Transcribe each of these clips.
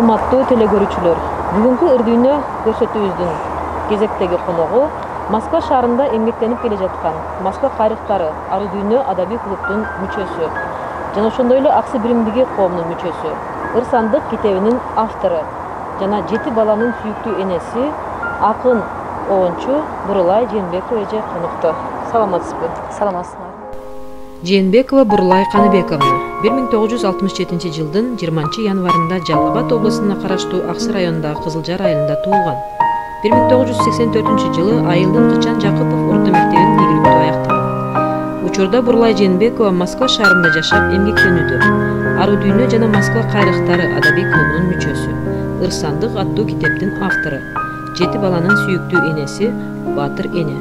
Урматтуу телекөрүүчүлөр, бүгүнкү ырдүйнө көрсөтүүбүздүн кезектеги коногу Москва шаарында эмгектенип келе жаткан Москва кайрыктары ары дүйнө адабий клубдун мүчөсү жана ошондой эле Аксы биримдиги коомунун мүчөсү, Ыр сандык китебинин автору жана 7 баланын сүйүктүү энеси акын оончу Бурулай Жээнбекова эже конокто. Саламатсызбы? Саламатсызбы. Жээнбекова Бурулай Каныбековна 1967 жылдын 20 январында Жалал Абад облусуна караштуу Аксы районундагы Кызылжар айылында туулган. 1984 жылы айылдын Кычан Жакыпов орто мектебин ийгиликтүү аяктаган. Учурда Бурулай Жээнбекова Москва шаарында жашап эмгектенүүдө. Ары дүйнө жана Москва кайрыктары адабий клубунун мүчөсү, Ыр сандык аттуу китептин автору, 7 баланын сүйүктүү энеси Батыр эне.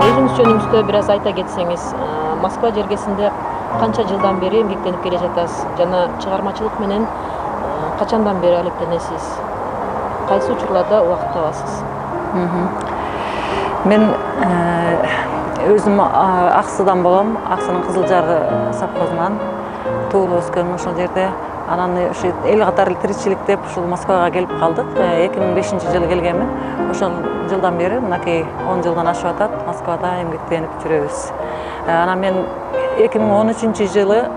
Өзүңүз жөнүңүздө бир аз айта кетсеңиз, Москва жергесинде канча жылдан бери эмгектенип келе жатасыз жана чыгармачылык менен качандан бери алектенесиз? Кайсы учурларда убакыт табасыз? Мен өзүм Аксыдан болом. Аксынын Кызылжар совхозунан туулуп өскөн ошол жерде. Анан ушу эл катары тиричилик деп ушул Москвага келип калдык. 2005 жылы келгенмин. Ошол жылдан бери мынакей 10 жылдан ашып атат Москвада эмгектенип жүрөбүз. Анан мен 2013 жылы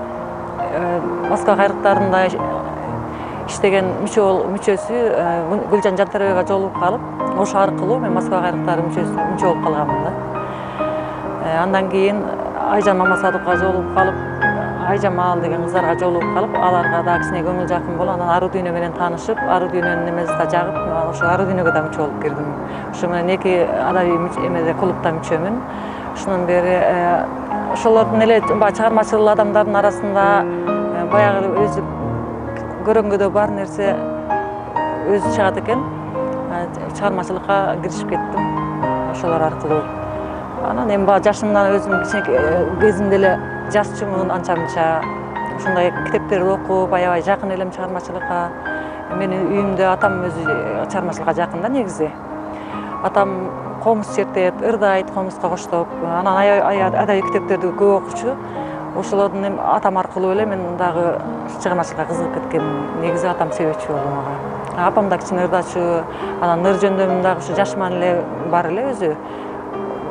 Москва кайрыктарында иштеген мүчөсү Гүлжан Жантарбекова жолугуп калып, ошо аркылуу мен Москва кайрыктары мүчө болуп калганмын да. Андан кийин Айжан Мамасадыкова жолугуп калып, Айжамал деген кыздарга жолугуп калып, аларга да кичине көңүл жакын болуп, анан ары дүйнө менен таанышып, ары дүйнөнүн эмеси да жагып, ошо ары дүйнөгө да мүчө болуп кирдим. Ошо менен 2 адабий эмеде клубда мүчөмүн. Ошондон бери ошолордун эле чыгармачыл адамдардын арасында баягы өзү көрөнгөдө бар нерсе өзү чыгат экен. Чыгармачылыкка киришип кеттим ошолор аркылуу. Анан эми жашымдан өзүм кичине кезимде эле жазчумун анча-мынча. Ошондой китептерди окуп, аябай жакын элем чыгармачылыкка. Менин үйүмдө атам өзү чыгармачылыкка жакын да негизи. Атам комуз чертет, ырдайт комузга коштоп. Анан адабий китептерди көп окучу. Ошолордун атам аркылуу эле мен дагы чыгармачылыкка кызыгып кеткенмин. Негизи атам себепчи болду мага. Апам да кичине ырдачу, анан ыр жөндөмүн дагы ушу жашман эле бар эле өзү.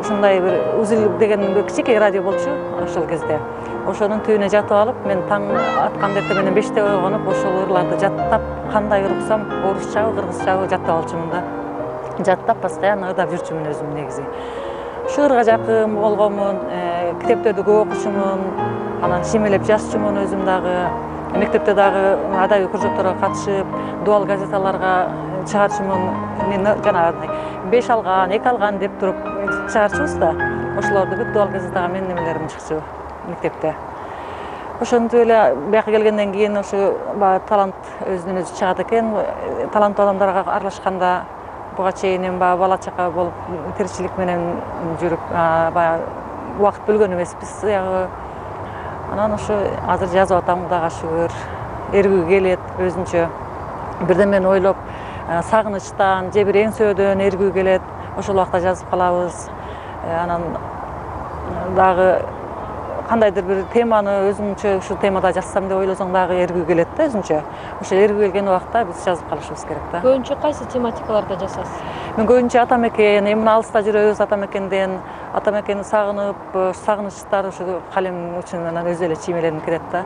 Ушундай бир Узил деген кичинекей радио болчу ошол кезде. Ошонун түбүнө жатып алып, мен таң аткан эртең менен 5те ойгонуп, ошол ырларды жаттап, кандай ыр уксам, орусчабы, кыргызчабы жаттап алчумун да. Жаттап постоянно ырдап жүрчүмүн өзүм негизи. Ушу ырга жакын болгонмун, китептерди көп окучумун, анан чимелеп жазчумун өзүм дагы. Мектепте дагы адабий кружокторго катышып, дуал газеталарга чыгарчумун. Мен жанагы 5 алган, 2 алган деп туруп чыгарчубуз да. Ошолорду бүт дуал газетага менин немелерим чыкчу мектепте. Ошентип эле бияка келгенден кийин ошо талант өзүнөн өзү чыгат экен. Таланттуу адамдарга аралашканда буга чейин эми бала чака болуп тиричилик менен жүрүп баягы убакыт бөлгөн эмеспиз ягы. Анан ошо азыр жазып атам, Кудайга шүгүр. Эргүү келет өзүнчө. Бирден мен ойлоп, сагынычтан же бир эң сөөдөн эргүү келет. Ошол убакта жазып калабыз. Анан дагы кандайдыр бир теманы өзүмчө ушул темада жазсам деп ойлосоң дагы эргүү келет да өзүнчө. Ошо эргүү келген убакта биз жазып калышыбыз керек да. Көбүнчө кайсы тематикаларда жазасыз? Мен көбүнчө ата мекен, эми алыста жүрөбүз ата мекенден. Ата мекенди сагынып, сагынычтар ушу калем учунан өзү эле чиймеленип кетет да.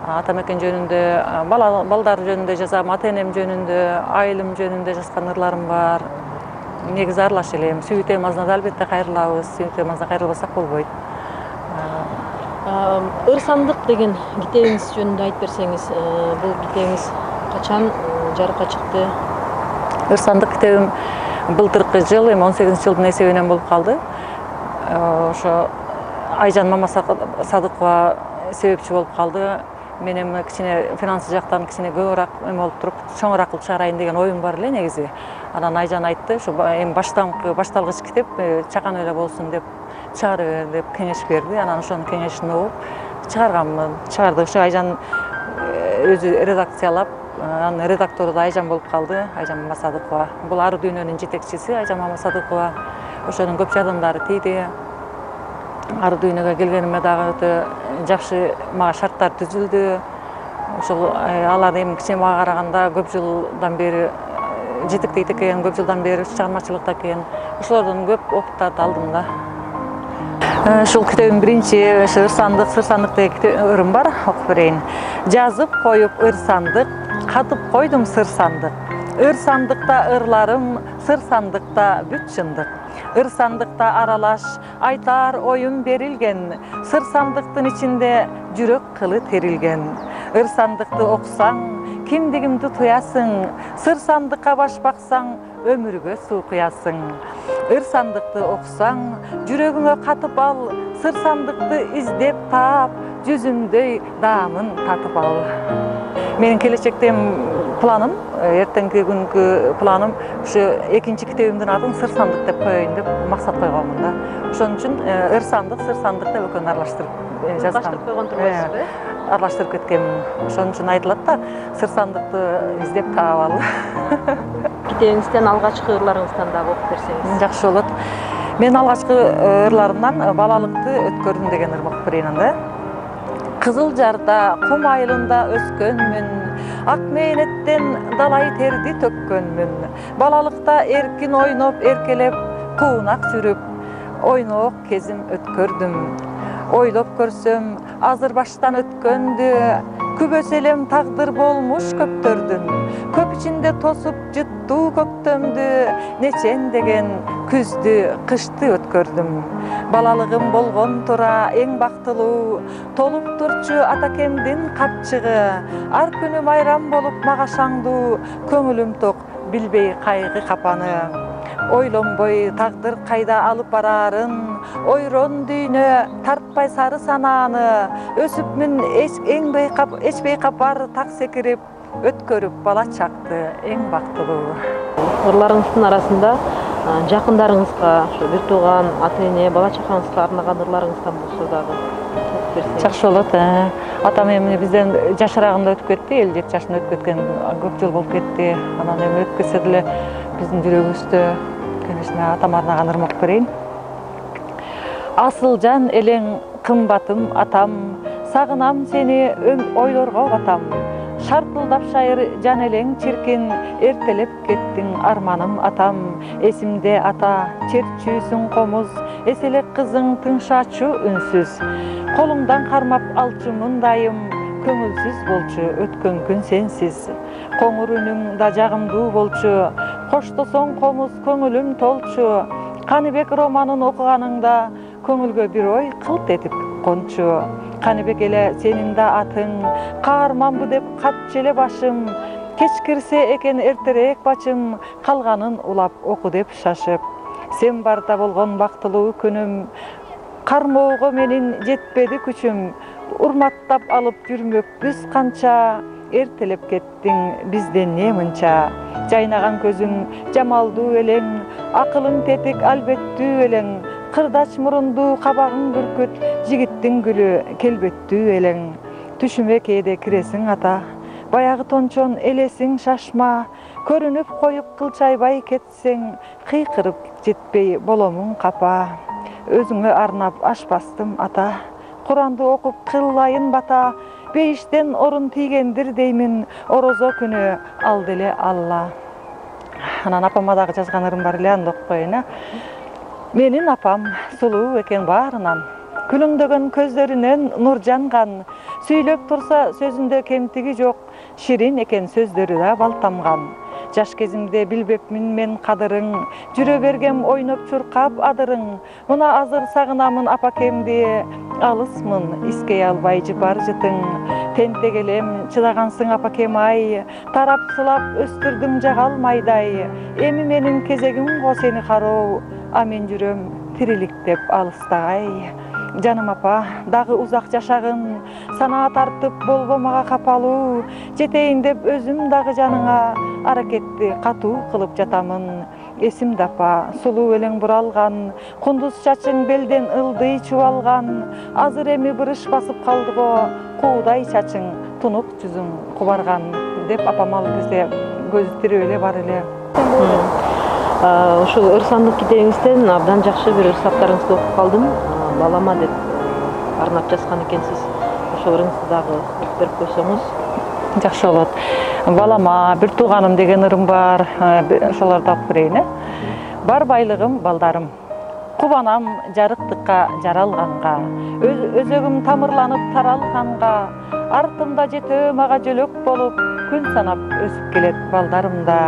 Ата мекен жөнүндө, балдар жөнүндө жазам, ата энем жөнүндө, айылым жөнүндө жазган ырларым бар. Негизи аралаш элем. Сүйүү темасына да албетте кайрылабыз. Сүйүү темасына кайрылбасак болбойт. Ыр сандык деген китебиңиз жөнүндө айтып берсеңиз, бул китебиңиз качан жарыкка чыкты? Ыр сандык китебим былтыркы жыл, эми 18 жылдын эсебинен болуп калды. Ошо Айжан Мамасадыкова себепчи болуп калды. Мен эми кичине финансы жактан кичине көбүрөөк эме болуп туруп, чоңураак кылып чыгарайын деген оюм бар эле негизи. Анан Айжан айтты, ушу эми башталгыч китеп чакан эле болсун деп чыгара бер деп кеңеш берди. Анан ошонун кеңешин угуп чыгарганмын. Чыгардык. Ушу Айжан өзү редакциялап, анын редактору да Айжан болуп калды, Айжан Мамасадыкова. Бул ары дүйнөнүн жетекчиси Айжан Мамасадыкова. Ошонун көп жардамдары тийди. Ары дүйнөгө келгениме дагы өтө жакшы мага шарттар түзүлдү. ошол алар эми кичине мага караганда көп жылдан бери жетектейт экен, көп жылдан бери чыгармачылыкта экен. Ошолордон көп опыттарды алдым да. Ушул китебим биринчи ыр-сандык деген өрүм бар, окуп берейин. Жазып коюп ыр-сандык, катып койдум сыр-сандык. Ыр-сандыкта ырларым, сыр-сандыкта бүт чындык. Ыр-сандыкта аралаш айтар оюм берилген, сыр-сандыктын ичинде жүрөк кылы терилген. Ыр-сандыкты окусаң, кимдигимди туясың, сыр-сандыкка баш баксаң, өмүргө суу куясың. Ыр-сандыкты окусаң, жүрөгүңө катып ал, сыр-сандыкты издеп таап, жүзүмдөй даамын татып ал. Менин келечектеги планым, эртеңки күнгү планым ушу экинчи китебимдин атын сыр-сандык деп коеюн деп максат койгонмун да. Ошон үчүн ыр-сандык, сыр-сандык деп экөөнү аралаштырып жазгам. Койгон турбайсызбы? Аралаштырып кеткенмин. Ошон үчүн айтылат да, сыр-сандыкты издеп таап ал. Китебиңизден алгачкы ырларыңыздан дагы окуп берсеңиз. Жакшы болот. Мен алгачкы ырларымдан балалыкты өткөрдүм деген ырым окуп берейин анда. Кызыл жарда кум айылында өскөнмүн, ак мээнеттен далай терди төккөнмүн. Балалыкта эркин ойноп, эркелеп, куунак жүрүп, ойноок кезим өткөрдүм. Ойлоп көрсөм, азыр баштан өткөндү, күбөс элем тагдыр болмуш көптөрдүн. Көп ичинде тосуп жыттуу көктөмдү, нечен деген күздү, кышты өткөрдүм. Балалыгым болгон тура эң бактылуу, толуп турчу атакемдин капчыгы. Ар күнү майрам болуп мага шаңдуу, көңүлүм ток, билбей кайгы капаны. Ойлонбой тагдыр кайда алып барарын, ойрон дүйнө тартпай сары санааны. Өсүпмүн эч бейкапар так секирип, өткөрүп бала чакты эң бактылуу. Ырларыңыздын арасында жакындарыңызга, ошо бир тууган, ата эне, бала чакаңызга арнаган ырларыңыздан болсо дагы окуп берсеңиз. Жакшы болот. Атам эми бизден жашырагында өтүп кетти, 57 жашында өтүп кеткен, көп жыл болуп кетти. Анан эми өтүп кетсе деле биздин жүрөгүбүздө конечно атам арнаган ырым окуп берейин. Асыл жан элең кымбатым атам, сагынам сени ойлорго батам. Шартылдап шайыр жан элең чиркин, эртелеп кеттиң арманым атам. Эсимде ата, черчүүсүң комуз, эселек кызың тыңшачу үнсүз. Колуңдан кармап алчу мындайым, көңүлсүз болчу өткөн күн сенсиз. Коңур үнүң да жагымдуу болчу, коштосоң комуз көңүлүм толчу. Каныбек романын окуганыңда көңүлгө бир ой кылт этип кончу. Каныбек эле сенин да атың, каарманбы деп кат желе башым. Кечкирсе экен эртерээк бачым, калганын улап оку деп шашып. Сен барда болгон бактылуу күнүм, кармоого менин жетпеди күчүм. Урматтап алып жүрмөкпүз канча, эртелеп кеттиң бизден не мынча. Жайнаган көзүң жамалдуу элең, акылың тетик албеттүү элең. Кырдач мурунду кабагың бүркүт, жигиттин гүлү келбеттүү элең. Түшүмө кээде киресиң ата, баягы тончон элесиң шашма. Көрүнүп коюп кылчайбай кетсең, кыйкырып жетпей боломуң капа. Өзүңө арнап аш бастым ата, Куранды окуп кыллайын бата. Бейиштен орун тийгендир деймин, орозо күнү ал деле Алла. Анан апама дагы жазган ырым бар эле, анда окуп коеюн. Менин апам сулуу экен баарынан, күлүңдөгөн көздөрүнөн нур жанган. Сүйлөп турса сөзүндө кемтиги жок, ширин экен сөздөрү да балтамган. Жаш кезимде билбепмин мен кадырың, жүрө бергем ойноп чуркап адырың. Мына азыр сагынамын апакемди, алысмын искей албай жыпар жытың. Тентек элем чыдагансың апакем ай, тарап сылап өстүрдүң жагалмайдай. Эми менин кезегим го сени кароо, а мен жүрөм тирилик деп алыстагай. Жаным апа, дагы узак жашагын, санаа тартып болбо мага капалуу. Жетейин деп өзүм дагы жаныңа, аракетти катуу кылып жатамын. Эсимде апа, сулуу элең буралган, кундуз чачың белден ылдый чубалган. Азыр эми бырыш басып калды го, куудай чачың, тунук жүзүң кубарган. Деп апам ал кезде көзү тирүү эле бар эле. Ошол ыр-сандык китебиңизден абдан жакшы бир ырсаптарыңызды окуп калдым. Балама деп арнап жазган экенсиз. Ошол ырыңызды дагы окуп берип койсоңуз. Жакшы болот. Балама, бир тууганым деген ырым бар. Ошолорду окуп берейин. Бар байлыгым балдарым. Кубанам жарыктыкка жаралганга, өзөгүм тамырланып таралганга, артымда жетөө мага жөлөк болуп, күн санап өсүп келет балдарымда.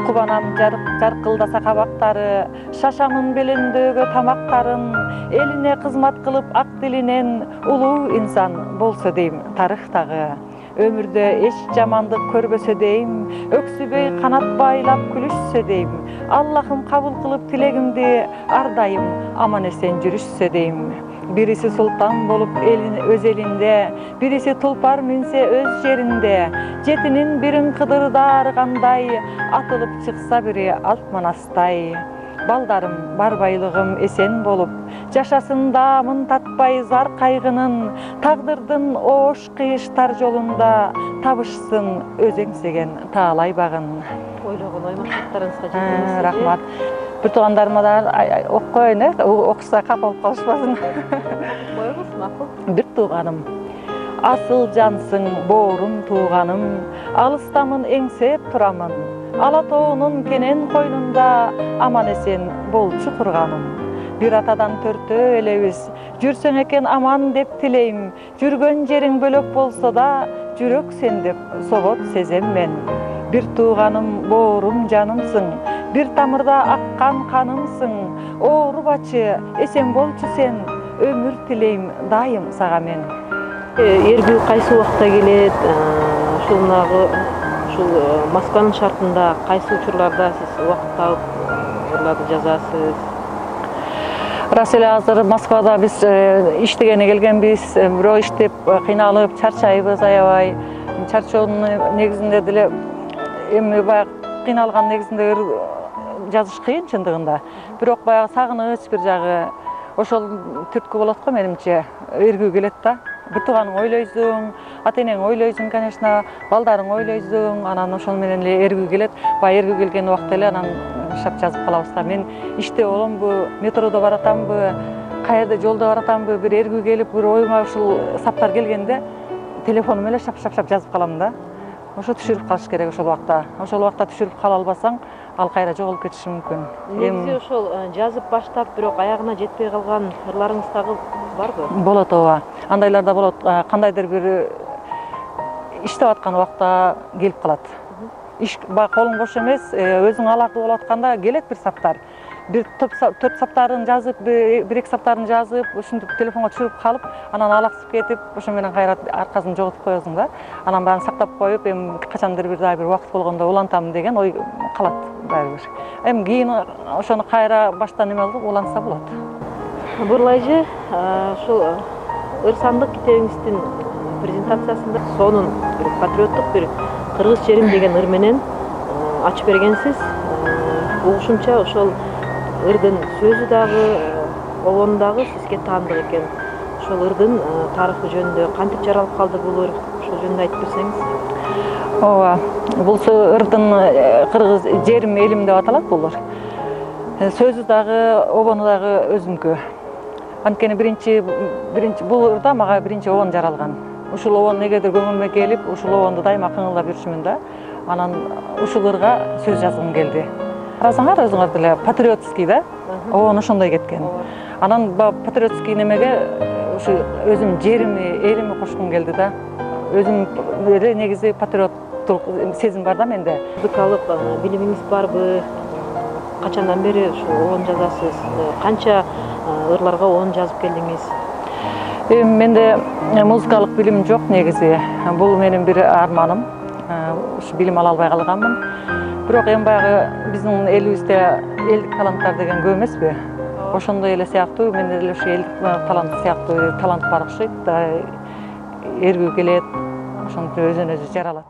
Кубанам жаркылдаса кабактары, шашамын белендөгө тамактарын, элине кызмат кылып ак дилинен улуу инсан болсо дейм тарыхтагы. Өмүрдө эч жамандык көрбөсө дейм, өксүбөй канат байлап күлүшсө дейм, Аллахым кабыл кылып тилегимди, ар дайым аман эсен жүрүшсө дейм. Бириси султан болуп өз элинде, бириси тулпар минсе өз жеринде, жетинин бирин кыдырдар кандай, атылып чыкса бири Алтманастай. Балдарым, бар байлыгым эсен болуп, жашасын даамын татпай зар кайгынын, тагдырдын оош кыйыштар жолунда табышсын өз эңсеген таалай багын. Ойлогон ой максаттарыңызга жетиңиз. Рахмат. Бир туугандарыма да окуп коеюн, окуса капа болуп калышпасын. Коюңуз, макул. Бир тууганым. Асыл жансың, боорум тууганым, алыстамын эңсеп турамын. Ала тоонун кенен койнунда аман эсен болчу курганым. Бир атадан төртөө элебиз, жүрсөң экен аман деп тилейм. Жүргөн жериң бөлөк болсо да, жүрөк сен деп собот сезем мен. Бир тууганым, боорум жанымсың, бир тамырда аккан канымсың. Оорубачы, эсен болчу сен, өмүр тилейм дайым сага мен. Эргүү кайсы убакта келет? Ушул Москванын шартында кайсы учурларда сиз убакыт тауып ырларды жазасыз? Рас эле азыр Москвада биз иштегени келгенбиз, бирок иштеп кыйналып чарчайбыз аябай. Чарчоонун негизинде деле эми баягы кыйналган негизинде жазыш кыйын чындыгында. Бирок баягы сагыныч бир жагы ошол түрткү болот го менимче. Эргүү келет да. Бир тууганың ойлойсуң, ата-энең ойлойсуң, конечно, балдарың ойлойсуң, анан ошол менен эле эргүү келет. Баягы эргүү келген убакта эле анан шап жазып калабыз да. Мен иште боломбу, метродо баратамбы, каерде жолдо баратамбы, бир эргүү келип, бир оюма ушул саптар келгенде телефонум эле шап жазып калам да. Ошо түшүрүп калыш керек ошол убакта. Ошол убакта түшүрүп кала албасаң, ал кайра жоголуп кетиши мүмкүн. Негизи ошол жазып баштап, бирок аягына жетпей калган ырларыңыз дагы барбы? Болот ооба. Андайлар да болот. Кандайдыр бир иштеп аткан убакта келип калат. Иш колуң бош эмес, өзүң алакы болуп атканда келет бир саптар. Бир 4 саптарын жазып, 1-2 саптарын жазып, ушинтип телефонго түшүрүп калып, анан алаксып кетип, ошо менен кайра аркасын жоготуп коесуң да. Анан баягы сактап коюп, эми качандыр бир убакыт болгондо улантам деген ой калат баары бир. Эми кийин ошону кайра баштан эме кылып улантса болот. Бурлайжы, ушул ыр сандык китебиңиздин презентациясында сонун бир патриоттук бир кыргыз жерим деген ыр менен ачып бергенсиз. Угушумча ошол ырдын сөзү дагы, обону дагы сизге таандык экен. Ошол ырдын тарыхы жөнүндө кантип жаралып калды бул ыр? Ошол жөнүндө айтып берсеңиз. Ооба, бул ырдын кыргыз жерим, элим деп аталат бул ыр. Сөзү дагы, обону дагы өзүмкү. Анткени биринчи бул ырда мага биринчи обон жаралган. Ушул обон негедир көңүлүмө келип, ушул обонду дайыма кыңылдап жүрчүмүн да. Анан ушул ырга сөз жазгым келди. Карасаңар өзүңөр деле патриотский да, обон ошондой кеткен. Анан патриотский немеге ушу өзүм жерими, элими кошкум келди да. Өзүм эле негизи патриоттук сезим бар да менде. Музыкалык билимиңиз барбы? Качандан бери ушу обон жазасыз? Канча ырларга обон жазып келдиңиз? Менде музыкалык билим жок негизи. Бул менин бир арманым. Ушу билим ала албай калганмын. Бирок эми баягы биздин элибизде элдик таланттар деген көп эмеспи? Ошондой эле сыяктуу менде деле ушу элдик талант сыяктуу талант бар окшойт да. Эргүү келет, ошентип өзүнө өзү жаралат.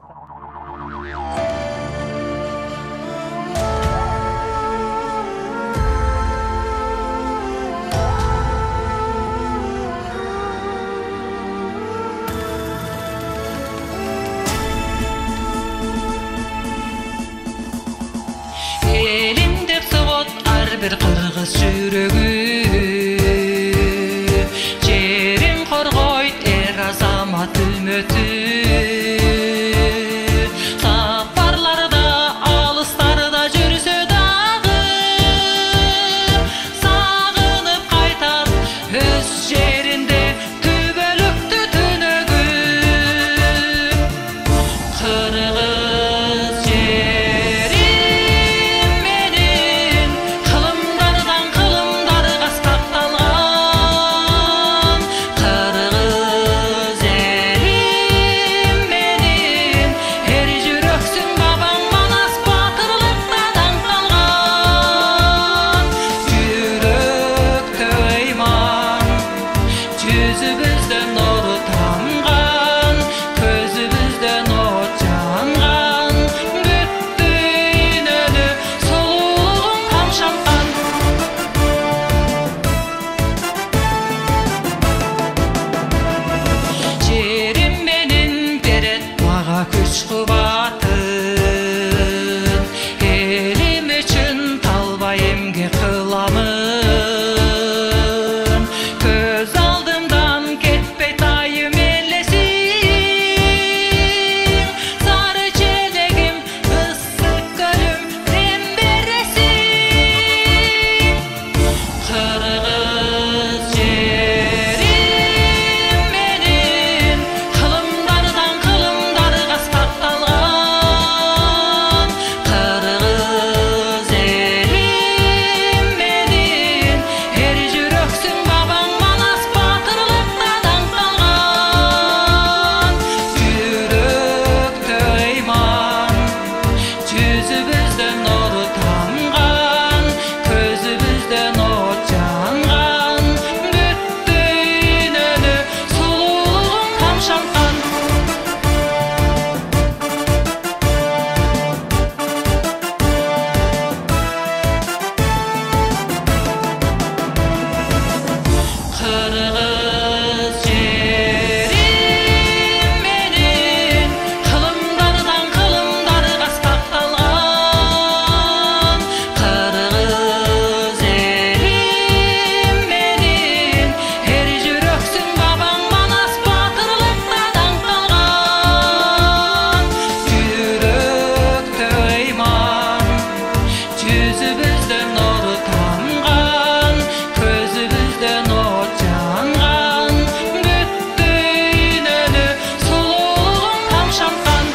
Элим деп согот ар бир кыргыз жүрөгү, жерин коргойт эр азамат үмөтү. күч кубатын элим үчүн талбай эмгек кыламын көз алдымдан кетпей тайым элесиң сары желегим ысык көлүм дем бересиң кыргыз жерим менин кылымдардан кылымдарга сакталган кыргыз элим менин эр жүрөксүң бабаң манас батырлыкта даңкталган жүрөктө ыйман жүзүбүздөн нуру тамган көзүбүздөн от жанган бүт дүйнөнү сулуулугуң камшанткан кыргыз жерим менин кылымдардан кылымдарга сакталган кыргыз элим менин эр жүрөксүң бабаң манас батырлыкта даңкталган жүрөктө ыйман жүзүбүздөн нуру тамган көзүбүздөн от жанган бүт дүйнөнү сулуулугуң камшанткан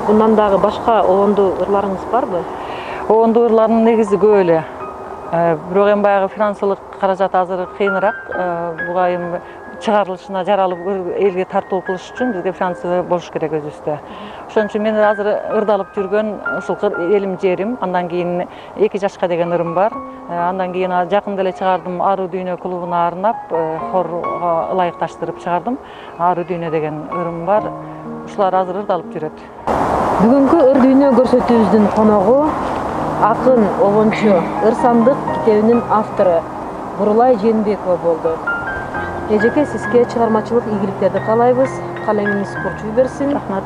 Bundan дагы башка обондуу ырларыңыз барбы? Обондуу ырлардын негизи көп эле. Бирок эми баягы финансылык каражат азыр кыйыныраак. Буга эми чыгарылышына жаралып элге тартуу кылыш үчүн бизге финансы болуш керек өзүбүздө. Ошон үчүн мен азыр ырдалып жүргөн ушул элим жерим, андан кийин 2 жашка деген ырым бар. Андан кийин жакында эле чыгардым, Аруу дүйнө клубуна арнап хорго ылайыкташтырып чыгардым. Аруу дүйнө деген ырым бар. Ушулар азыр ырдалып жүрөт. Бүгүнкү ыр дүйнө көрсөтүүбүздүн коногу акын, обончу, ыр сандык китебинин автору Бурулай Жээнбекова болду. Эжеке, сизге чыгармачылык ийгиликтерди каалайбыз. Калемиңиз курчуй берсин. Рахмат.